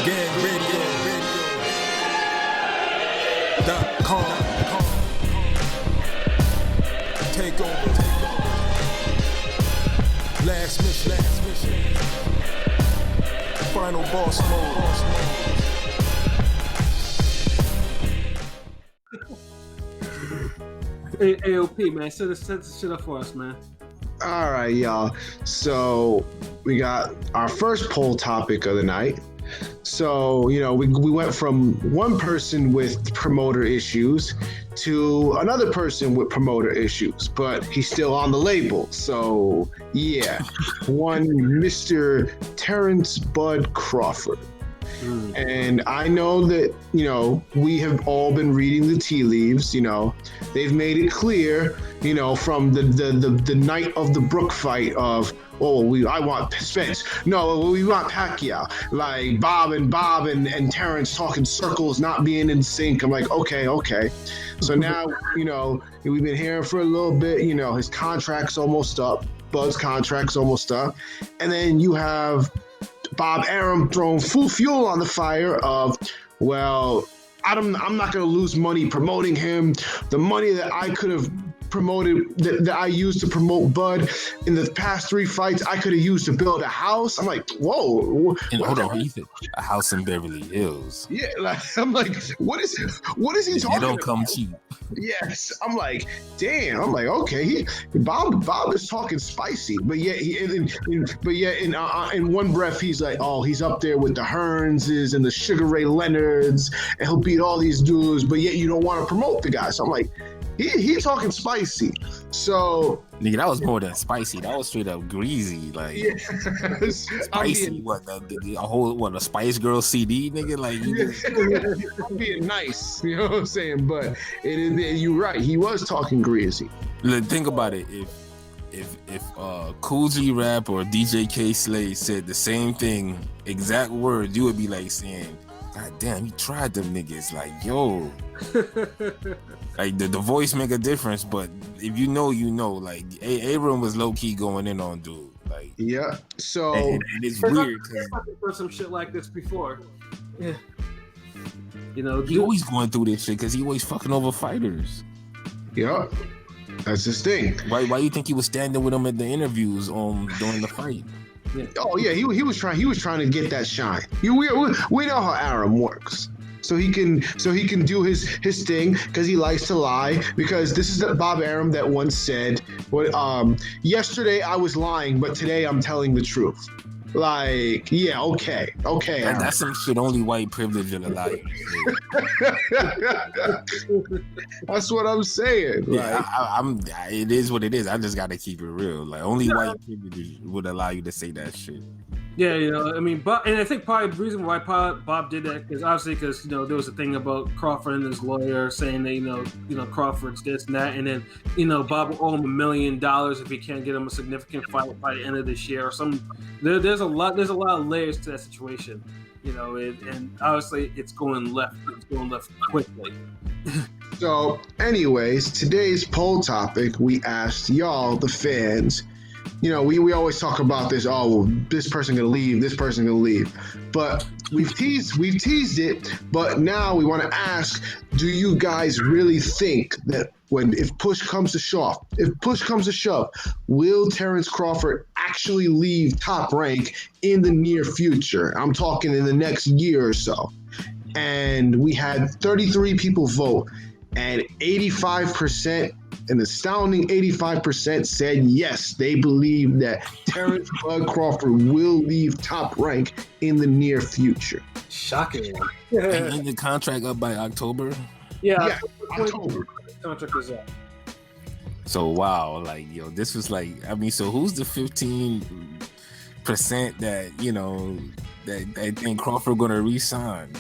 PodomacGangRadio.com. Take over. Last mission. Final boss mode. Hey, AOP, man, set this shit up for us, man. All right, y'all. So we got our first poll topic of the night. So, we went from one person with promoter issues to another person with promoter issues, but he's still on the label. So, yeah, one Mr. Terence Bud Crawford. And I know that, we have all been reading the tea leaves. They've made it clear, from the night of the Brook fight of, I want Spence. No, we want Pacquiao. Like Bob and Terence talking circles, not being in sync. I'm like, okay. So now, we've been hearing for a little bit, his contract's almost up. Bud's contract's almost up. And then you have Bob Arum throwing full fuel on the fire of, I'm not going to lose money promoting him. The money that I could have promoted, that I used to promote Bud in the past 3 fights, I could have used to build a house. I'm like, whoa. And hold on, he said a house in Beverly Hills. Yeah, I'm like, what is he talking about? It don't come cheap. Yes, I'm like, damn. I'm like, okay, Bob is talking spicy, but yet in one breath he's like, he's up there with the Hearnses and the Sugar Ray Leonards, and he'll beat all these dudes, but yet you don't want to promote the guy. So I'm like, he talking spicy. So nigga, that was more than spicy. That was straight up greasy. Like, spicy. A Spice Girl CD, nigga? Like, I'm being nice. You know what I'm saying? But you're right. He was talking greasy. Look, think about it. If Cool G Rap or DJ K Slade said the same thing, exact words, you would be like saying, God damn, he tried them niggas. Like, yo. Like, the voice make a difference, but if you know, like, Abram was low-key going in on dude. Like, yeah, so... And it's weird. I've heard some shit like this before. Yeah. He always going through this shit because he always fucking over fighters. Yeah, that's his thing. Why you think he was standing with him at the interviews during the fight? Yeah. Oh, yeah, he was trying to get that shine. We know how Arum works. So he can do his thing because he likes to lie. Because this is the Bob Arum that once said, yesterday I was lying, but today I'm telling the truth. Like, yeah, okay. That's some shit only white privilege will allow you to say. That's what I'm saying. Yeah, it is what it is. I just got to keep it real. Like, only white privilege would allow you to say that shit. Yeah, Bob, and I think probably the reason why Bob did that is obviously because there was a thing about Crawford and his lawyer saying that Crawford's this and that, and then Bob will owe him $1 million if he can't get him a significant fight by the end of this year or some. There's a lot of layers to that situation, and obviously it's going left. It's going left quickly. So, anyways, today's poll topic, we asked y'all, the fans. We always talk about this. This person gonna leave. This person gonna leave. But we've teased it. But now we want to ask: do you guys really think that if push comes to shove, will Terence Crawford actually leave Top Rank in the near future? I'm talking in the next year or so. And we had 33 people vote, and 85%. An astounding 85% said yes, they believe that Terence Bud Crawford will leave Top Rank in the near future. Shocking. And the contract up by October? Yeah, October. Contract is up. So, wow, this was so who's the 15% that, that think Crawford going to re-sign?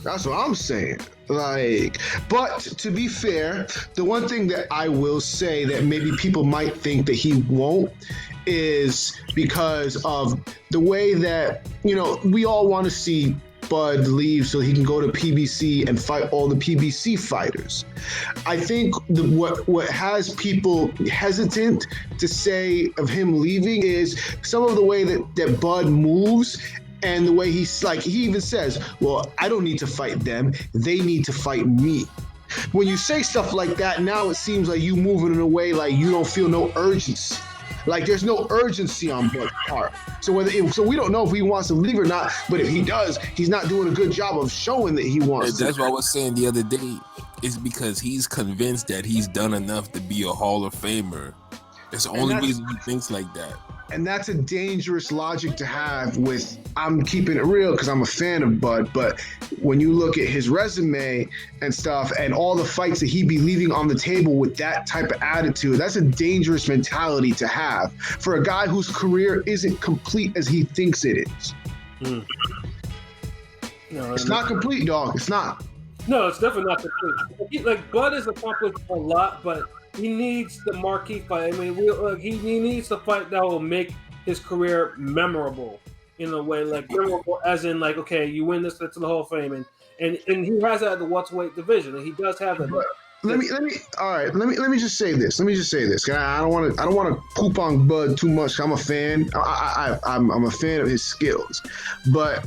That's what I'm saying. But to be fair, the one thing that I will say that maybe people might think that he won't is because of the way that, we all want to see Bud leave so he can go to PBC and fight all the PBC fighters. I think what has people hesitant to say of him leaving is some of the way that Bud moves And the way he's like, he even says, well, I don't need to fight them. They need to fight me. When you say stuff like that, now it seems like you moving in a way like you don't feel no urgency. Like there's no urgency on Bud's part. So we don't know if he wants to leave or not. But if he does, he's not doing a good job of showing that he wants. That's what I was saying the other day. It's because he's convinced that he's done enough to be a Hall of Famer. It's the only reason he thinks like that. And that's a dangerous logic to have with, I'm keeping it real because I'm a fan of Bud, but when you look at his resume and stuff and all the fights that he'd be leaving on the table with that type of attitude, that's a dangerous mentality to have for a guy whose career isn't complete as he thinks it is. No, it's not complete, dog. It's not. No, it's definitely not complete. Like Bud has accomplished a lot, but he needs the marquee fight. I mean, he needs the fight that will make his career memorable in a way, like memorable as in like, okay, you win this to the Hall of Fame, and he has that at the welterweight division, and he does have that. Let me just say this. I don't want to poop on Bud too much. I'm a fan. I'm a fan of his skills, but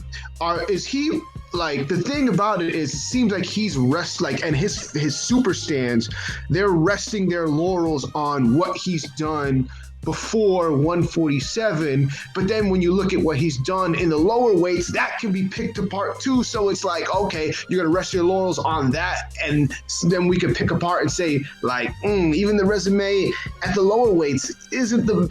is he? Like the thing about it is, it seems like he's and his super stands, they're resting their laurels on what he's done before 147. But then when you look at what he's done in the lower weights, that can be picked apart too. So it's like, okay, you're gonna rest your laurels on that, and then we can pick apart and say like, even the resume at the lower weights is it the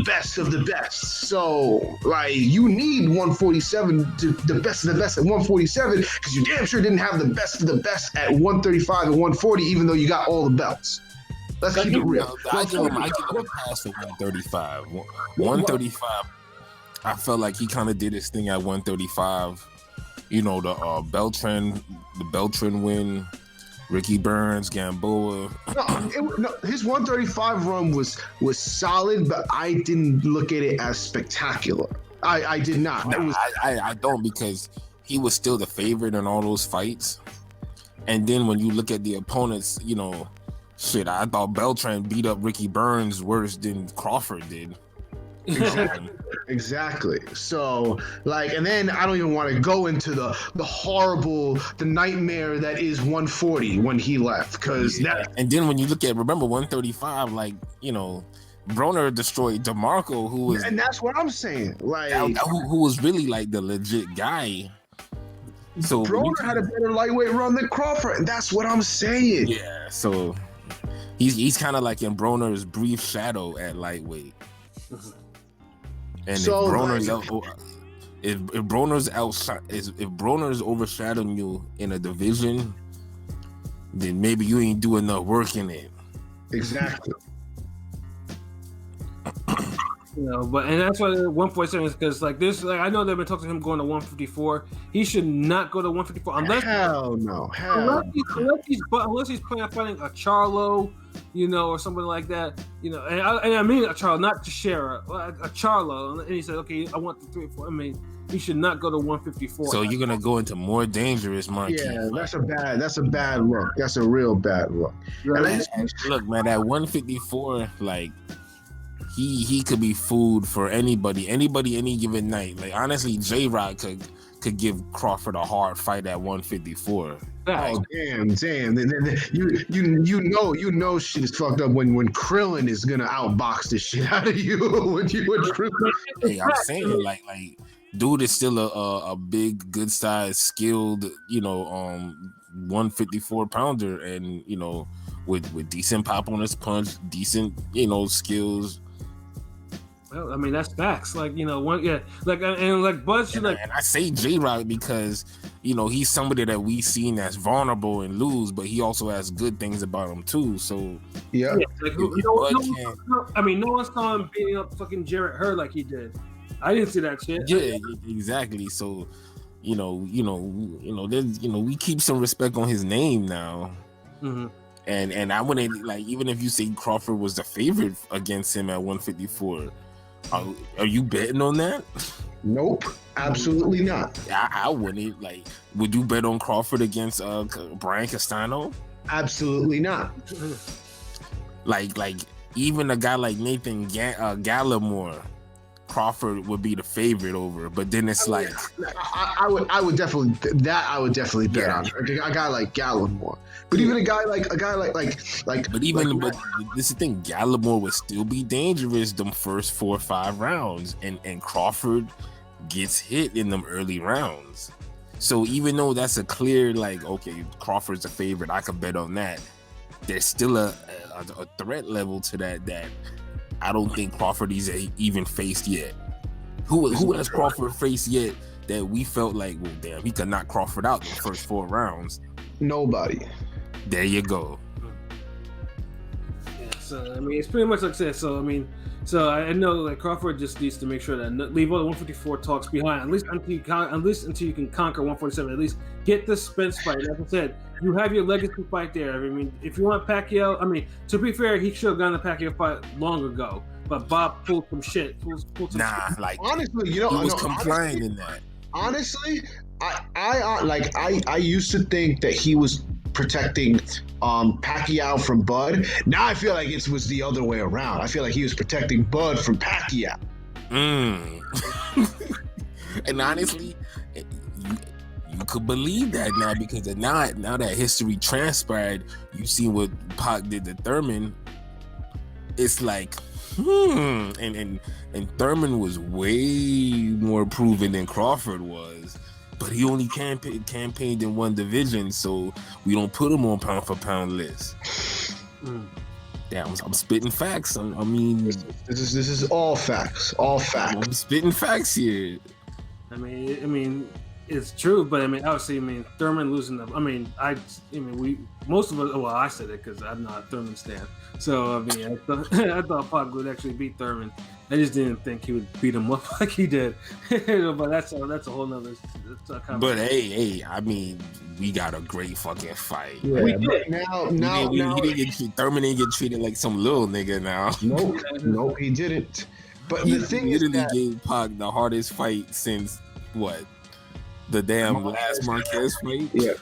best of the best. So like you need 147 to the best of the best at 147 because you damn sure didn't have the best of the best at 135 and 140, even though you got all the belts. Let's keep it real. I give him a pass at 135. 135, I felt like he kind of did his thing at 135. You know, the Beltran win, Ricky Burns, Gamboa. No, his 135 run was solid, but I didn't look at it as spectacular. I did not. I don't, because he was still the favorite in all those fights. And then when you look at the opponents, you know, shit, I thought Beltran beat up Ricky Burns worse than Crawford did. Exactly. So like, and then I don't even want to go into the horrible, the nightmare that is 140 when he left, because and then when you look at, remember 135, like, you know, Broner destroyed DeMarco, who was, and that's what I'm saying, like who was really like the legit guy. So Broner had a better lightweight run than Crawford, and that's what I'm saying. Yeah, so he's kind of like in Broner's brief shadow at lightweight. And so, if Broner's overshadowing you in a division, then maybe you ain't doing enough work in it. Exactly. You know, and that's why 147 is, because like this, like I know they've been talking to him going to 154. He should not go to 154 unless unless he's planning on fighting a Charlo, you know, or something like that, you know. And I mean a Charlo, not Teixeira, a Charlo. And he said, okay, I want the 3 or 4. I mean, he should not go to 154. So you're gonna go into more dangerous market. Yeah, that's a bad look. That's a real bad look. Right. Look, man, at 154, like. He could be food for anybody any given night. Like honestly, J-Rock could give Crawford a hard fight at 154. Oh damn! You know shit is fucked up when Krillin is gonna outbox the shit out of you. Hey, I'm saying like dude is still a big, good size, skilled, you know, 154 pounder, and you know, with decent pop on his punch, decent, you know, skills. Well, I mean, that's facts. Like, you know, Bud should like. And I say J-Rock because, you know, he's somebody that we've seen that's vulnerable and lose, but he also has good things about him too. So yeah. Like, no one saw him beating up fucking Jarrett Hurd like he did. I didn't see that shit. Yeah, exactly. So, you know, we keep some respect on his name now. Mm-hmm. And I wouldn't, like, even if you say Crawford was the favorite against him at 154. Are you betting on that? Nope, absolutely not. I wouldn't. Like, would you bet on Crawford against Brian Castano? Absolutely not. Like even a guy like Nathan Gallimore, Crawford would be the favorite over, but then it's like I would definitely bet Yeah. on a guy like Gallimore. But even a guy like But this is the thing, Gallimore would still be dangerous them first 4 or 5 rounds, and Crawford gets hit in them early rounds. So even though that's a clear like, okay, Crawford's a favorite, I could bet on that. There's still a threat level to that I don't think Crawford is even faced yet. Who has Crawford faced yet that we felt like, well, damn, he could knock Crawford out in the first 4 rounds? nobody. There you go. Yeah, so I mean, it's pretty much like I said. So I mean, so I know like Crawford just needs to make sure that leave all the 154 talks behind, at least until you can conquer 147. At least get the Spence fight. Like I said, you have your legacy fight there. I mean, if you want Pacquiao, I mean, to be fair, he should have gotten the Pacquiao fight long ago. But Bob pulled some shit. Pulled some shit. Like Honestly, he was complying in that. Honestly, I used to think that he was protecting Pacquiao from Bud. Now I feel like it was the other way around. I feel like he was protecting Bud from Pacquiao. And honestly, you could believe that now, because now that history transpired, you see what Pac did to Thurman. It's like, and Thurman was way more proven than Crawford was, but he only campaigned in one division, so we don't put him on pound for pound list. Yeah, I'm spitting facts. I mean, this is all facts. All facts. I'm spitting facts here. I mean, it's true, but I mean, obviously, I mean, Thurman losing the. I mean, we most of us. Well, I said it because I'm not a Thurman stan. So I mean, I thought Pac would actually beat Thurman. I just didn't think he would beat him up like he did. But that's a whole nother. But hey, I mean, we got a great fucking fight. Yeah, We did. now, He didn't get treated. Thurman didn't get treated like some little nigga now. Nope, he didn't. But He the thing is literally that gave Pac the hardest fight since what? The damn last Marquez fight? Yeah.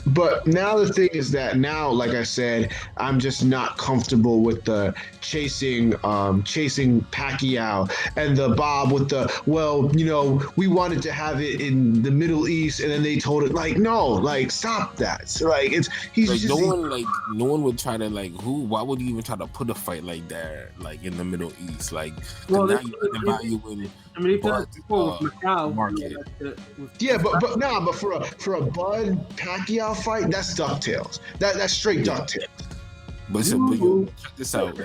But now the thing is that now, like I said, I'm just not comfortable with the chasing Pacquiao and the Bob with the, well, you know, we wanted to have it in the Middle East, and then they told it like, no, like stop that. So, like he's Like just no one would try to why would you even try to put a fight like that like in the Middle East? Like, Well, now you're evaluating. I mean, he did it before with Macau. market. yeah, but for a Bud Pacquiao fight, that's DuckTales. That's straight DuckTales. But yo, check this out.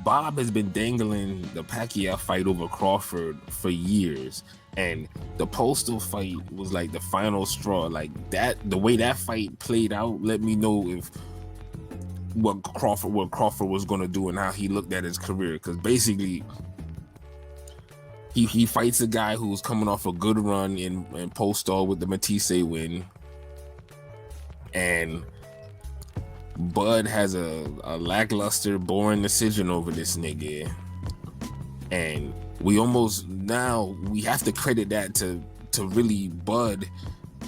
Bob has been dangling the Pacquiao fight over Crawford for years, and the Postal fight was like the final straw. Like that, the way that fight played out, let me know if what Crawford was gonna do and how he looked at his career. Because basically, he fights a guy who's coming off a good run in Postal with the Matisse win, and Bud has a lackluster, boring decision over this nigga, and we have to credit that to really Bud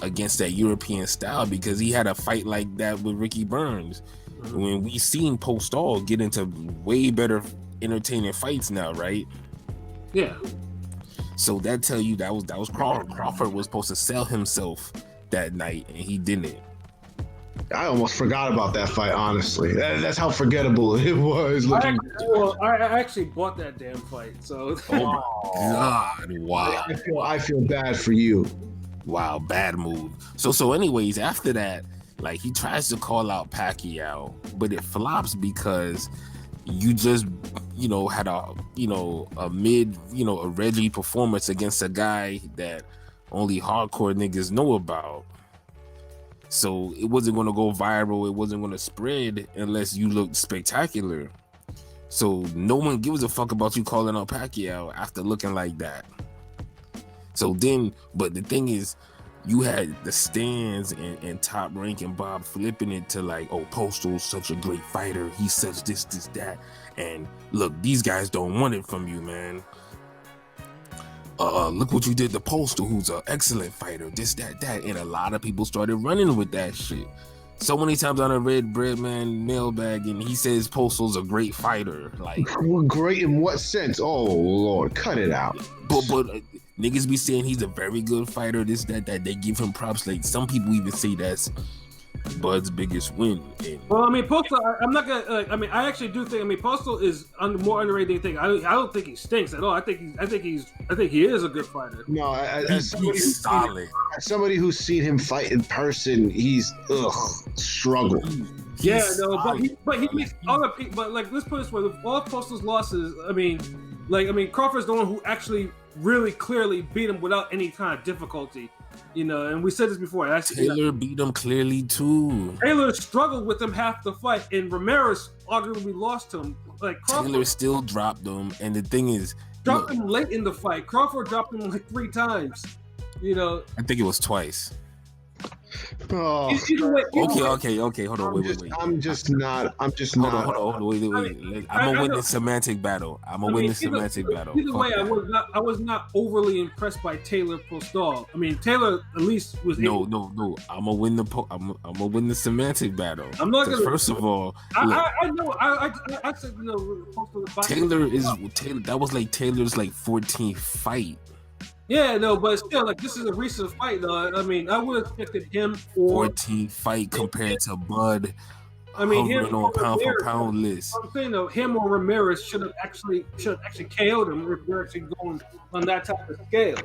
against that European style, because he had a fight like that with Ricky Burns. When we seen Postal get into way better entertaining fights now, right? Yeah. So that tell you that was Crawford. Crawford was supposed to sell himself that night, and he didn't. I almost forgot about that fight, honestly. That's how forgettable it was. I actually bought that damn fight. So. Oh my God! Wow. I feel bad for you. Wow, bad mood. So anyways, after that, like, he tries to call out Pacquiao, but it flops because you just, had a mid, a Reggie performance against a guy that only hardcore niggas know about. So it wasn't going to go viral. It wasn't going to spread unless you looked spectacular. So no one gives a fuck about you calling out Pacquiao after looking like that. So then, but the thing is, you had the stands and Top Rank and Bob flipping it to like, oh, Postal's such a great fighter. He's such this, that. And look, these guys don't want it from you, man. Look what you did to Postal, who's an excellent fighter, this, that. And a lot of people started running with that shit. So many times on a Red Bread Man mailbag, and he says Postal's a great fighter. Like, Great in what sense? Oh Lord, cut it out. but niggas be saying he's a very good fighter. This that they give him props. Like some people even say that's Bud's biggest win. And Well, I mean, Postal. I'm not gonna. I mean, I actually do think. I mean, Postal is more underrated than you think. I don't think he stinks at all. I think he is a good fighter. No, as he's solid. Somebody who's seen him fight in person, he's struggle. Yeah, no, but he makes other people. But like, let's put it this way: with all Postal's losses, I mean, Crawford's the one who actually really clearly beat him without any kind of difficulty. You know, and we said this before. Taylor beat him clearly too. Taylor struggled with him half the fight, and Ramirez arguably lost to him. Like Crawford Taylor still dropped him, and the thing is, dropped him late in the fight. Crawford dropped him like 3 times. You know, I think it was twice. Oh. Either way, Okay. Hold on, wait. I'm just not. Hold on, wait. I'm gonna win this semantic battle. Either way, I was not overly impressed by Taylor Postal. I mean, Taylor at least was. No. I'm gonna win the semantic battle. I'm not gonna. First of all, I know. I said Taylor. That was like Taylor's 14th fight. Yeah, no, but still, like, this is a recent fight, though. I mean, I would have expected him or 14th fight compared to Bud. I mean, him hovering on pound for pound list. I'm saying though, him or Ramirez should have actually KO'd him if we're actually going on that type of scale.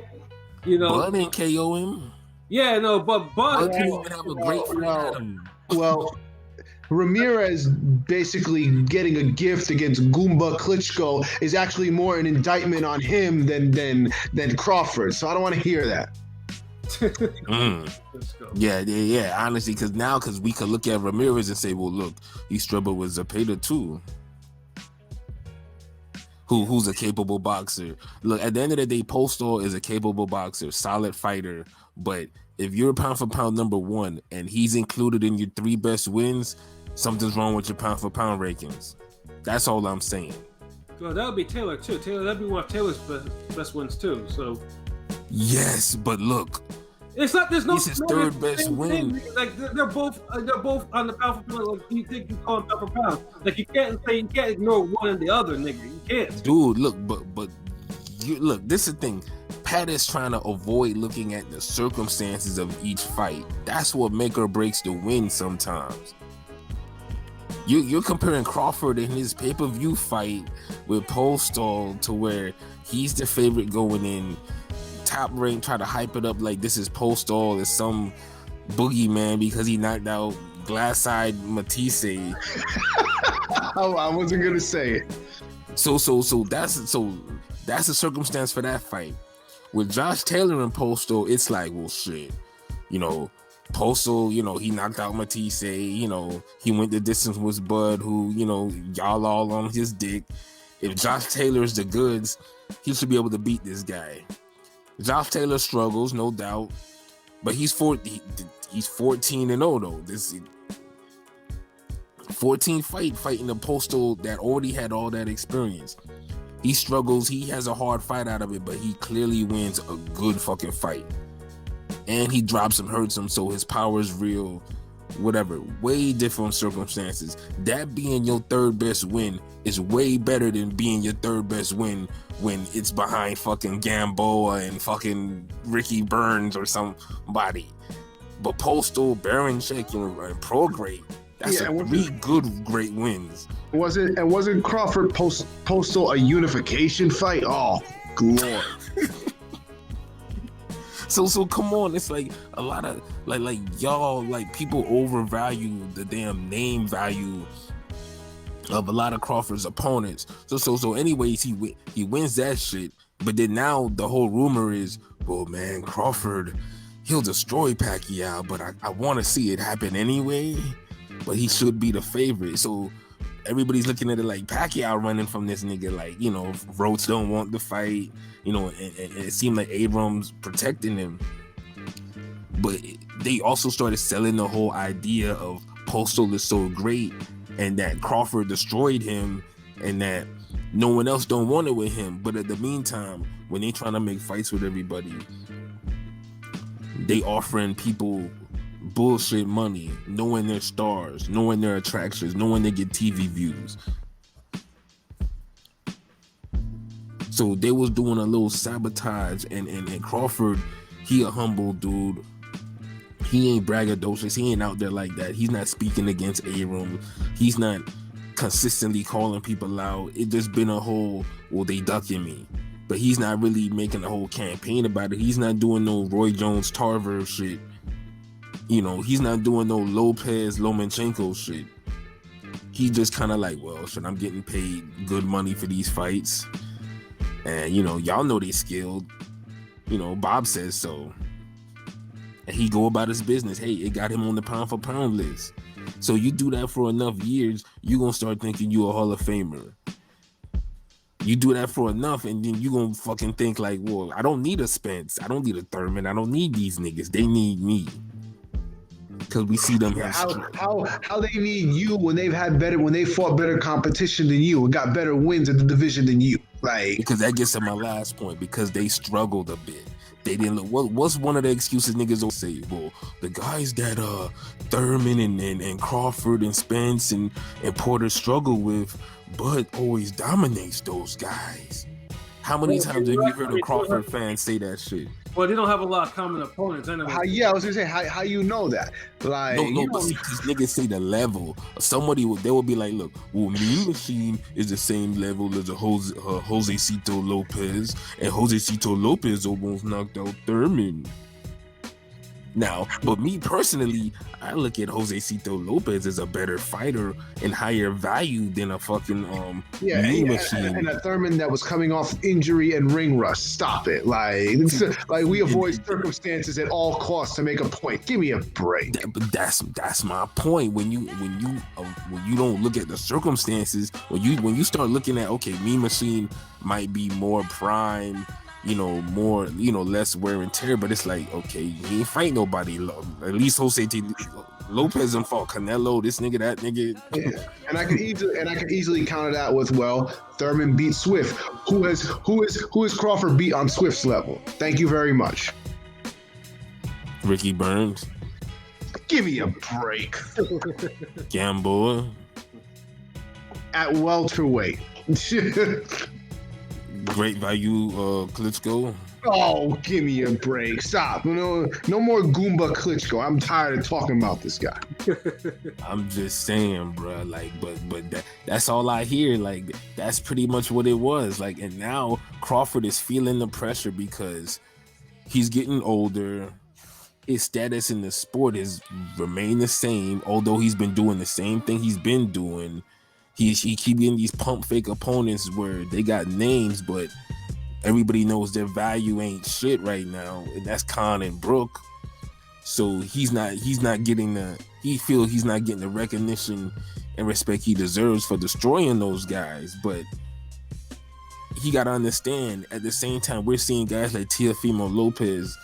You know, Bud didn't KO him. Yeah, no, but Bud didn't even have a great fight at him. Well, Ramirez basically getting a gift against Goomba Klitschko is actually more an indictment on him than Crawford. So I don't want to hear that. Yeah. Honestly, because we could look at Ramirez and say, well, look, he struggled with Zepeda too. Who's a capable boxer. Look, at the end of the day, Postal is a capable boxer, solid fighter. But if you're pound for pound number 1 and he's included in your 3 best wins, something's wrong with your pound for pound rankings. That's all I'm saying. Well, that would be Taylor too. That'd be one of Taylor's best wins too. So. Yes, but look. It's not. There's no. This is third best win. Like they're both on the pound for pound. Like you think you call them pound for pound. Like you can't ignore one and the other, nigga. You can't. Dude, look, but you look. This is the thing. Pat is trying to avoid looking at the circumstances of each fight. That's what make or breaks the win sometimes. You're comparing Crawford in his pay-per-view fight with Postal to where he's the favorite going in. Top Rank try to hype it up like this is Postal as some boogeyman because he knocked out glass-eyed Matisse. Oh, I wasn't gonna say it. So that's the circumstance for that fight. With Josh Taylor and Postal, it's like, well, shit, Postal, he knocked out Matisse, he went the distance with Bud, who, y'all all on his dick. If Josh Taylor's the goods, he should be able to beat this guy. Josh Taylor struggles, no doubt, but he's 14-0 though. This 14 fighting a Postal that already had all that experience. He struggles, he has a hard fight out of it, but he clearly wins a good fucking fight. And he drops him, hurts him, so his power is real, whatever. Way different circumstances. That being your 3rd best win is way better than being your 3rd best win when it's behind fucking Gamboa and fucking Ricky Burns or somebody. But Postal, Baranchek, and Prograde, that's 3 good great wins. Wasn't Crawford Postal a unification fight? Oh, glory. So come on, it's like a lot of like y'all, like people overvalue the damn name value of a lot of Crawford's opponents. So anyways, he wins that shit. But then now the whole rumor is, well, man, Crawford, he'll destroy Pacquiao, but I want to see it happen anyway. But he should be the favorite. So everybody's looking at it like Pacquiao running from this nigga, like, Rhodes don't want the fight, and it seemed like Abrams protecting him. But they also started selling the whole idea of Postal is so great and that Crawford destroyed him and that no one else don't want it with him. But at the meantime, when they trying to make fights with everybody, they offering people bullshit money, knowing their stars, knowing their attractions, knowing they get TV views. So they was doing a little sabotage, and Crawford, he a humble dude. He ain't braggadocious. He ain't out there like that. He's not speaking against Aram. He's not consistently calling people out. It just been a whole, well, they ducking me. But he's not really making a whole campaign about it. He's not doing no Roy Jones Tarver shit. You know, he's not doing no Lopez Lomachenko shit. He just kind of like, well, shit, I'm getting paid good money for these fights. And, you know, y'all know they skilled. You know, Bob says so. And he go about his business. Hey, it got him on the pound for pound list. So you do that for enough years, you gonna start thinking you a Hall of Famer. You do that for enough, and then you gonna fucking think like, well, I don't need a Spence, I don't need a Thurman, I don't need these niggas. They need me. Because we see them how they need you when they fought better competition than you and got better wins in the division than you. Like, because that gets to my last point, because they struggled a bit. They didn't look. What's one of the excuses niggas will say? Well, the guys that Thurman and Crawford and Spence and Porter struggle with, Bud always dominates those guys. How many times have you heard a Crawford fan say that shit? Well, they don't have a lot of common opponents anyway. I was gonna say, how you know that? Like, no, but see, these niggas say the level. They will be like, look, well, Mean Machine is the same level as a Josecito Lopez, and Josecito Lopez almost knocked out Thurman. Now, but me personally, I look at Josecito Lopez as a better fighter and higher value than a fucking Mean Machine. And a Thurman that was coming off injury and ring rust. Stop it. Like we avoid circumstances at all costs to make a point. Give me a break. But that's my point. When you don't look at the circumstances, when you start looking at, okay, Mean Machine might be more prime, you know, more, you know, less wear and tear, but it's like, okay, he ain't fight nobody. At least Jose Lopez and fought Canelo, this nigga, that nigga. Yeah. And I can easily counter that with, well, Thurman beat Swift. Who is Crawford beat on Swift's level? Thank you very much. Ricky Burns. Give me a break. Gamboa. At welterweight. Great value, Klitschko. Oh, give me a break. Stop. No more Goomba Klitschko. I'm tired of talking about this guy. I'm just saying, bro. Like, but that's all I hear. Like, that's pretty much what it was. Like, and now Crawford is feeling the pressure because he's getting older. His status in the sport has remained the same, although he's been doing the same thing he's been doing. He keep getting these pump fake opponents where they got names, but everybody knows their value ain't shit right now, and that's Khan and Brook. So he's not getting the recognition and respect he deserves for destroying those guys. But he gotta understand, at the same time, we're seeing guys like Teofimo Lopez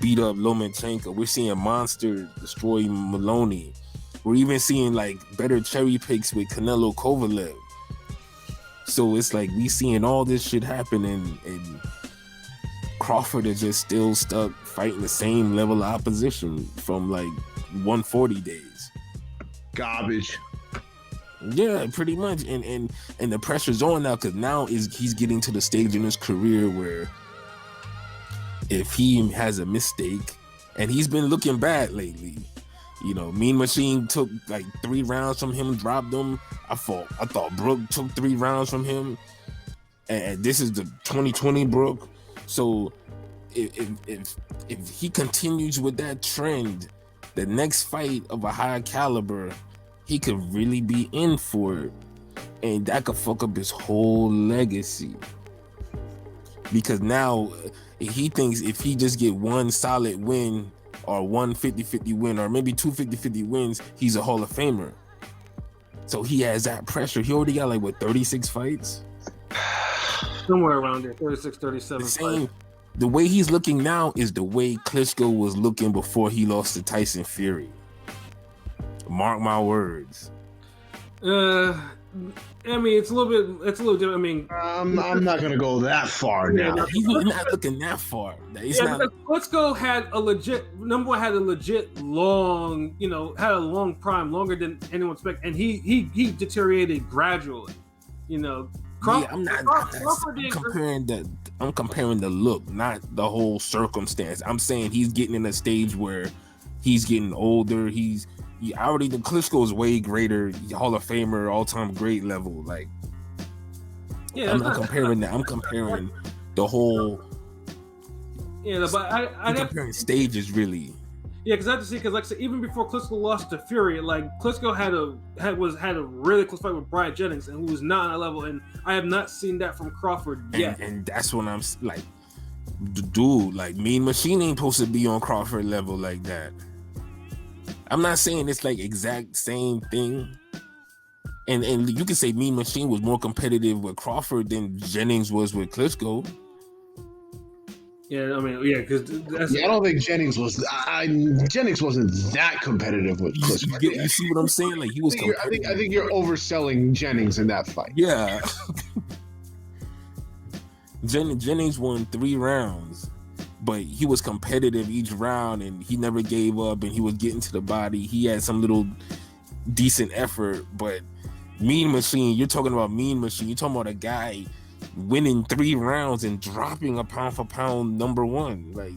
beat up Lomachenko. We're seeing Monster destroy Maloney. We're even seeing like better cherry picks with Canelo Kovalev. So it's like we seeing all this shit happen, and Crawford is just still stuck fighting the same level of opposition from like 140 days. Garbage. Yeah, pretty much. And the pressure's on now, because now he's getting to the stage in his career where if he has a mistake, and he's been looking bad lately. You know, Mean Machine took like 3 rounds from him, dropped him. I thought Brook took 3 rounds from him. And this is the 2020 Brook. So if he continues with that trend, the next fight of a high caliber, he could really be in for it. And that could fuck up his whole legacy. Because now he thinks if he just get one solid win, or one 50-50 win, or maybe 2 50-50 wins, he's a Hall of Famer. So he has that pressure. He already got 36 fights? Somewhere around there, 36, 37. The way he's looking now is the way Klitschko was looking before he lost to Tyson Fury. Mark my words. I I mean, it's a little different. I mean, I'm not gonna go that far now. Yeah, He's not looking that far. It's not. because Klitschko had a legit long, had a long prime, longer than anyone expected, and he deteriorated gradually. Crawford, I'm comparing the look, not the whole circumstance. I'm saying he's getting in a stage where he's getting older. The Klitschko is way greater, Hall of Famer, all-time great level. Like, I'm not comparing that. I'm comparing the whole. Yeah, but I'm comparing stages really. Yeah, because I have to see, because like I said, even before Klitschko lost to Fury, like Klitschko had a really close fight with Brian Jennings, and who was not on that level, and I have not seen that from Crawford yet. And that's when I'm like, dude, like Mean Machine ain't supposed to be on Crawford level like that. I'm not saying it's like exact same thing. And you can say Mean Machine was more competitive with Crawford than Jennings was with Klitschko. Yeah, I mean, yeah, because I don't think Jennings was. Jennings wasn't that competitive with Klitschko. You see what I'm saying? Like he was. I think you're overselling Jennings in that fight. Yeah. Jennings won 3 rounds, but he was competitive each round, and he never gave up, and he was getting to the body. He had some little decent effort, but Mean Machine, you're talking about Mean Machine. You're talking about a guy winning 3 rounds and dropping a pound for pound number 1. Like,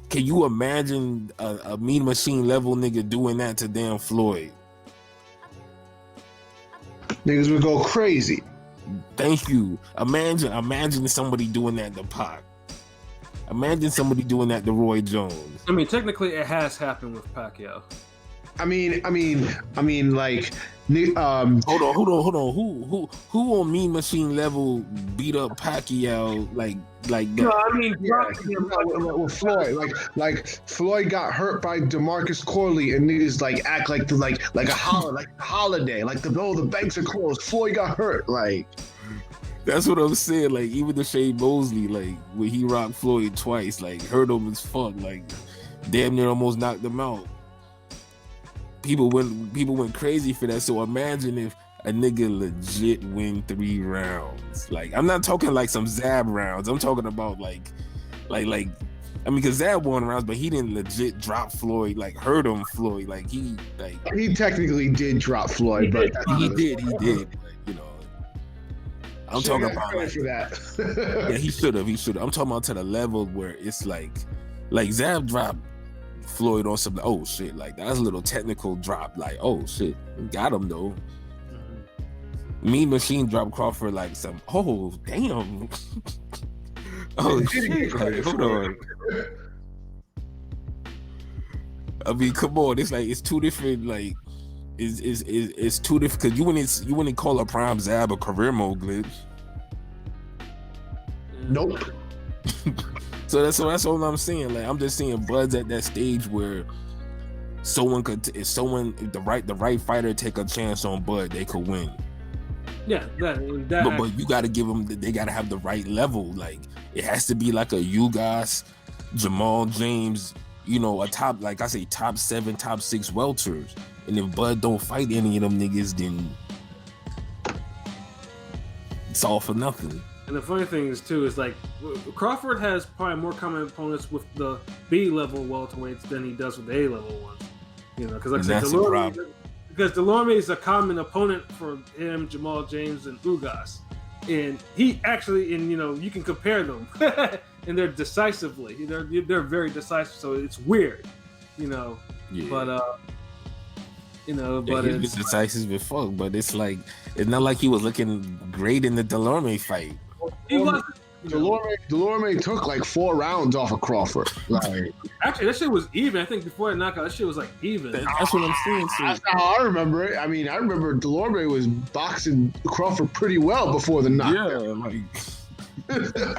can you imagine a Mean Machine level nigga doing that to damn Floyd? Niggas would go crazy. Thank you. Imagine somebody doing that to Pac. Imagine somebody doing that to Roy Jones. I mean, technically, it has happened with Pacquiao. I mean, like, hold on. Who on Mean Machine level beat up Pacquiao like that? No, I mean, with Floyd, like Floyd got hurt by DeMarcus Corley, and niggas like act like a holiday, like the banks are closed. Floyd got hurt, like. That's what I'm saying. Like, even the Shane Mosley, like when he rocked Floyd twice, like hurt him as fuck, like damn near almost knocked him out. People went crazy for that. So imagine if a nigga legit win 3 rounds. Like, I'm not talking like some Zab rounds. I'm talking about like I mean, because Zab won rounds, but he didn't legit drop Floyd, like hurt him Floyd. Like he technically did drop Floyd, but he did. You know, I'm talking about like, for that. Yeah, he should have. I'm talking about to the level where it's like Zab dropped Floyd on some, oh shit, like that's a little technical drop, like, oh shit, got him though. Mean Machine dropped Crawford like some, oh damn. Oh shit, like, hold on. I mean, come on, it's like, it's two different, like, it's two different, because you wouldn't call a prime Zab a career mode glitch. Nope. So that's all I'm saying. Like, I'm just saying, Bud's at that stage where if the right fighter take a chance on Bud, they could win. Yeah, but you got to give them. They got to have the right level. Like, it has to be like a Ugas, Jamal James. You know, a top, like I say, top 7, top 6 welters. And if Bud don't fight any of them niggas, then it's all for nothing. And the funny thing is too is like Crawford has probably more common opponents with the B level welterweights than he does with the A level ones. You know, because like I said, Delorme is a common opponent for him, Jamal James, and Ugas, and he actually, and you know, you can compare them, and they're decisively, they're very decisive. So it's weird, you know. Yeah. But you know, but he was decisive before. But it's like, it's not like he was looking great in the Delorme fight. He was. Delorme took like 4 rounds off of Crawford. Like, actually, that shit was even. I think before that knockout, that shit was like even. That's what I'm saying. So. That's how I remember it. I mean, I remember Delorme was boxing Crawford pretty well before the knockout. Yeah,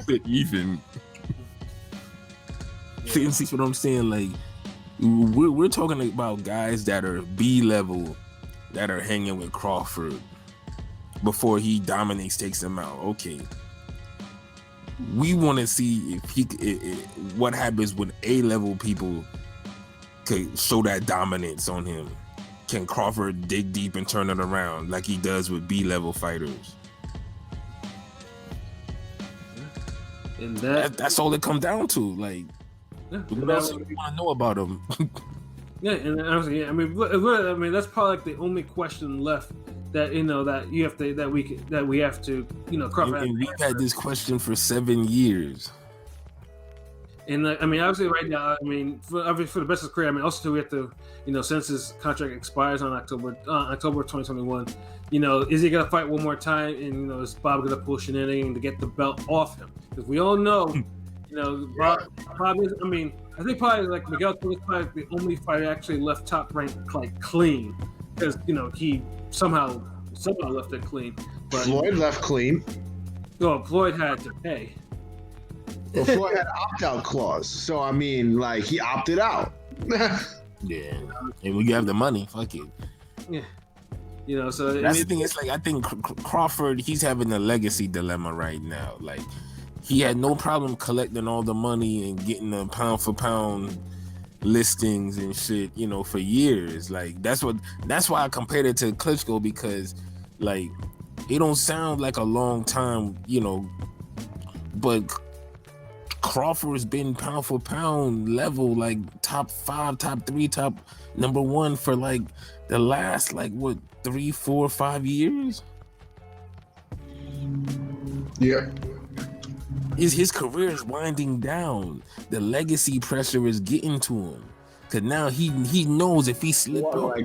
like even. See what I'm saying? Like, we're talking about guys that are B level, that are hanging with Crawford before he dominates, takes them out. Okay. We want to see if what happens when A level people could show that dominance on him. can Crawford dig deep and turn it around like he does with B-level fighters? And that's all it comes down to. Like, what else do you want to know about him? Yeah, and honestly, yeah, I mean, that's probably like the only question left that that you have to that we have to Crawford. And we've had this question for 7 years. And I mean, obviously, right now, I mean, for the best of his career, I mean, also we have to, since his contract expires on October 2021, is he gonna fight one more time? And is Bob gonna push anything to get the belt off him? Because we all know, Bob is. I mean, I think probably like Miguel is probably the only fighter actually left Top Rank like clean, because he somehow left it clean. But Floyd left clean. No, Floyd had to pay. Well, Floyd had an opt-out clause, so I mean, like he opted out. Yeah, and we have the money. Fuck it. Yeah, so that's the thing. It's like I think Crawford, he's having a legacy dilemma right now. Like he had no problem collecting all the money and getting the pound for pound listings and shit, for years. Like that's why I compared it to Klitschko, because like it don't sound like a long time, but Crawford's been pound for pound level, like top 5, top 3, top number 1 for like the last 3, 4, 5 years. Yeah. His career is winding down. The legacy pressure is getting to him. Cause now he knows if he slipped up.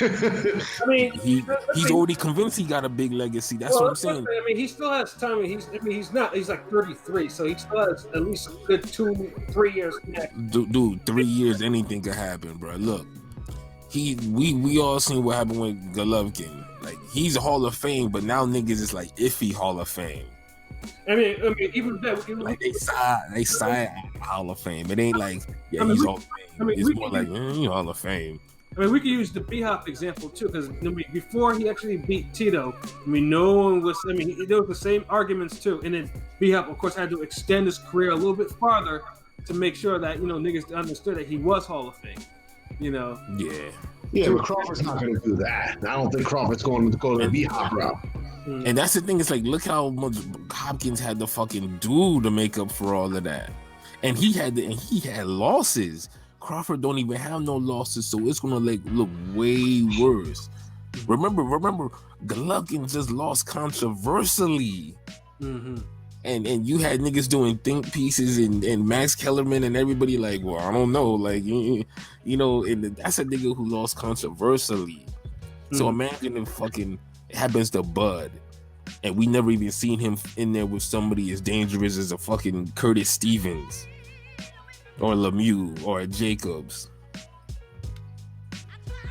I mean, he's already convinced he got a big legacy. That's what I'm saying. I mean, he still has time. He's like 33, so he still has at least a good 2-3 years next. Dude, 3 years, anything could happen, bro. Look, we all seen what happened with Golovkin. Like he's a Hall of Fame, but now niggas is like iffy Hall of Fame. I mean, even that, like they side Hall of Fame. It ain't like he's Hall of Fame. It's more like Hall of Fame. I mean, we could use the B-Hop example too, because before he actually beat Tito, no one was. I mean, there was the same arguments too, and then B-Hop, of course, had to extend his career a little bit farther to make sure that niggas understood that he was Hall of Fame. Yeah, but Crawford's not going to do that. I don't think Crawford's going to go the B-Hop route. And that's the thing. It's like, look how much Hopkins had to fucking do to make up for all of that, and he had losses. Crawford don't even have no losses, so it's gonna look way worse. Remember, Golovkin just lost controversially, and you had niggas doing think pieces and Max Kellerman and everybody like, well, I don't know, like and that's a nigga who lost controversially. So imagine if fucking it happens to Bud, and we never even seen him in there with somebody as dangerous as a fucking Curtis Stevens. Or Lemieux, or Jacobs,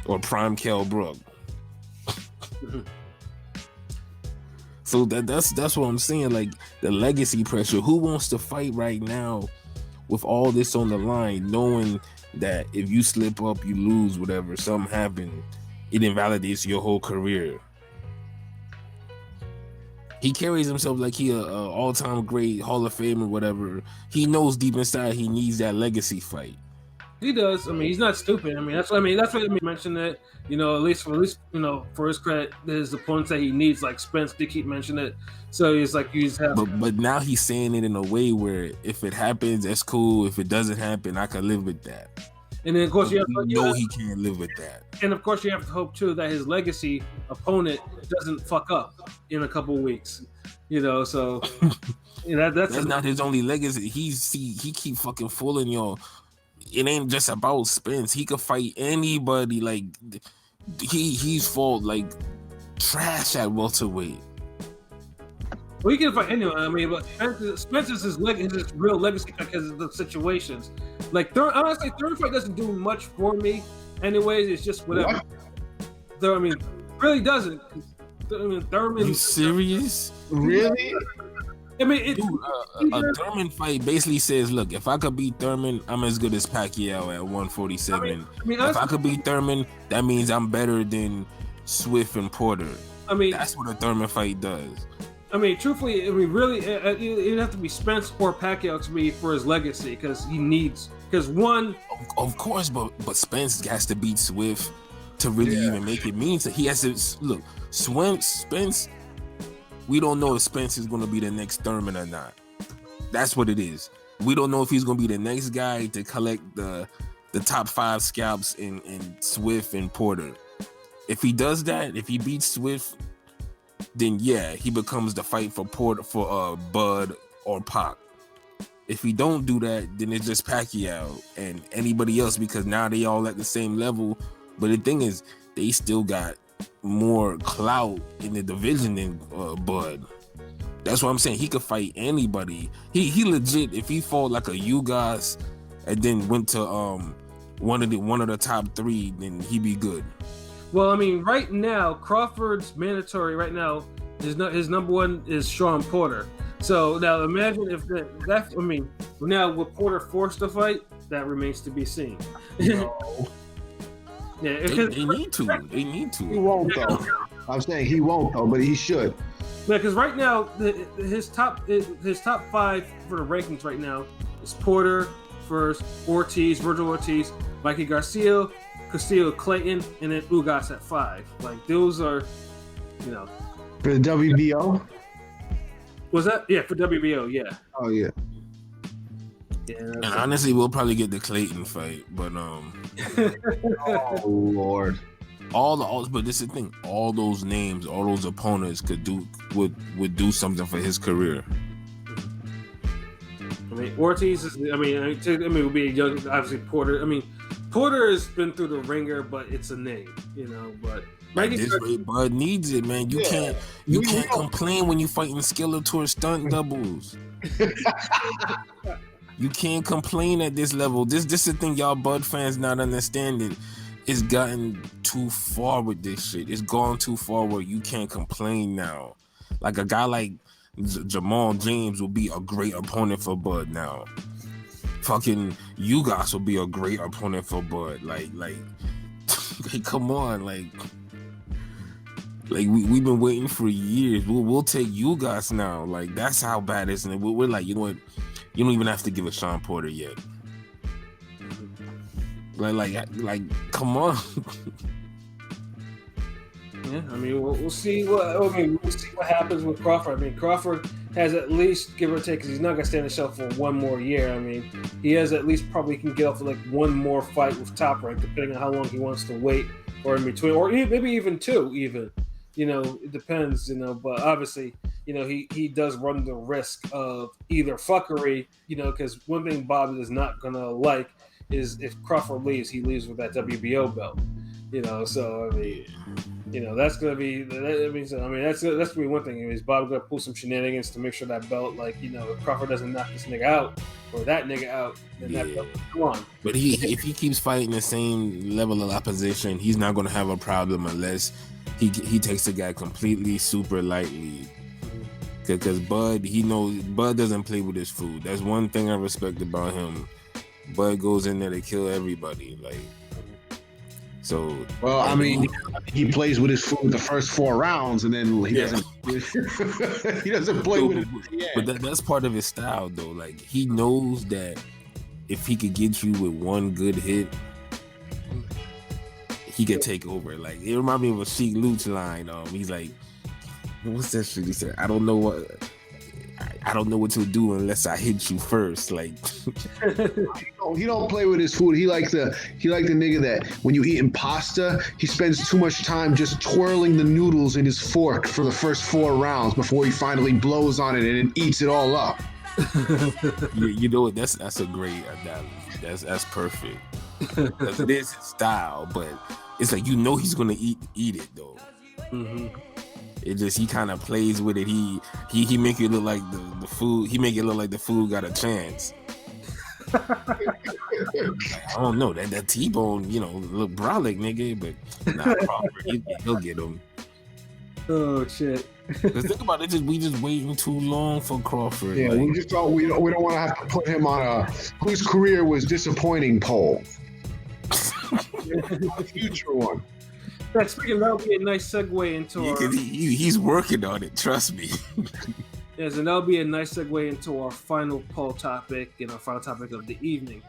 or Prime Kell Brook. So that's what I'm saying. Like the legacy pressure. Who wants to fight right now with all this on the line, knowing that if you slip up, you lose, whatever, something happened, it invalidates your whole career. He carries himself like he a all-time great Hall of Fame or whatever. He knows deep inside he needs that legacy fight. He does. I mean, he's not stupid. I mean, that's what I mentioned that. At least for his credit, there's the points that he needs. Like Spence did keep mentioning it. So he's like, you just have. But now he's saying it in a way where if it happens, that's cool. If it doesn't happen, I can live with that. And then of course he can't live with that. And of course you have to hope too that his legacy opponent doesn't fuck up in a couple weeks. So that's not his only legacy. He keep fucking fooling y'all. It ain't just about Spence. He could fight anybody. Like he's fought like trash at welterweight. Well, he can fight anyone. I mean, but Spencer's his real legacy because of the situations. Like, honestly, third fight doesn't do much for me. Anyways, it's just whatever. I mean, really doesn't. Thurman. You serious? Really? I mean, a Thurman fight basically says, look, if I could beat Thurman, I'm as good as Pacquiao at 147. If I could beat Thurman, that means I'm better than Swift and Porter. I mean, that's what a Thurman fight does. I mean, truthfully, really, it'd have to be Spence or Pacquiao to be for his legacy because he needs. Because one, of course, but Spence has to beat Swift. to really even make it mean. So he has to look. Spence. We don't know if Spence is going to be the next Thurman or not. That's what it is. We don't know if he's going to be the next guy to collect the top 5 scalps in Swift and Porter. If he does that, if he beats Swift, then yeah, he becomes the fight for Porter, for Bud or Pac. If he don't do that, then it's just Pacquiao and anybody else, because now they all at the same level. But the thing is, they still got more clout in the division than Bud. That's what I'm saying. He could fight anybody. He legit, if he fought like a Ugas and then went to one of the top 3, then he'd be good. Well, I mean, right now Crawford's mandatory. Right now, his number 1 is Sean Porter. So now imagine if that. I mean, now with Porter forced to fight, that remains to be seen. No. Yeah, they need to. They need to. He won't though. I'm saying he won't though, but he should. Yeah, because right now his top 5 for the rankings right now is Porter first, Ortiz, Virgil Ortiz, Mikey Garcia, Castillo, Clayton, and then Ugas at 5. Like those are, For the WBO? Was that? Yeah, for WBO, yeah. Oh yeah. Yeah. And honestly, we'll probably get the Clayton fight, but Oh Lord. But this is the thing. All those names, all those opponents would do something for his career. I mean, Ortiz is. I mean, it would be a young. Obviously, Porter. I mean, Porter has been through the ringer, but it's a name, But This way, Bud needs it, man. You can't complain when you fighting Skeletor stunt doubles. You can't complain at this level. This is the thing, y'all Bud fans not understanding. It's gotten too far with this shit. It's gone too far where you can't complain now. Like a guy like Jamal James will be a great opponent for Bud now. Fucking Ugas will be a great opponent for Bud. Like come on, like we've been waiting for years. We'll take Ugas now. Like that's how bad it is. And we're like, you know what? You don't even have to give a Sean Porter yet. Like, come on. Yeah, I mean, we'll see what happens with Crawford. I mean, Crawford has at least, give or take, because he's not gonna stay on the shelf for one more year. I mean, he has at least probably can get off for like one more fight with Top Rank, depending on how long he wants to wait, or in between, or maybe even 2, even. It depends. But obviously, he does run the risk of either fuckery, because one thing Bob is not gonna like is if Crawford leaves, he leaves with that WBO belt. So I mean, that's gonna be. That's gonna be one thing. Is Bob gonna pull some shenanigans to make sure that belt, if Crawford doesn't knock this nigga out or that nigga out, then that belt will go on. But if he keeps fighting the same level of opposition, he's not gonna have a problem unless he takes the guy completely super lightly. Because Bud, he knows Bud doesn't play with his food. That's one thing I respect about him. Bud goes in there to kill everybody. So. Well, I mean, he plays with his food the first 4 rounds, and then he doesn't. He doesn't play with it. Yeah. But that's part of his style, though. Like he knows that if he could get you with one good hit, he could take over. Like it reminds me of a Sheik Luch line. He's like, what's that shit? He said, I don't know what to do unless I hit you first. Like he don't play with his food. He like the nigga that when you eating pasta, he spends too much time just twirling the noodles in his fork for the first 4 rounds before he finally blows on it and eats it all up. You know what? That's a great analogy. That's perfect. It is his style, but it's like he's gonna eat it though. Mm-hmm. It just he kind of plays with it. He make it look like the food. He make it look like the food got a chance. I don't know that T-bone, look brolic, nigga, but nah, Crawford, he'll get him. Oh shit! Think about it. We just waiting too long for Crawford. Yeah, we just thought we don't want to have to put him on a whose career was disappointing poll. A future one. Speaking of that, would be a nice segue into our... He's working on it, trust me. Yes, and that'll be a nice segue into our final poll topic and our final topic of the evening.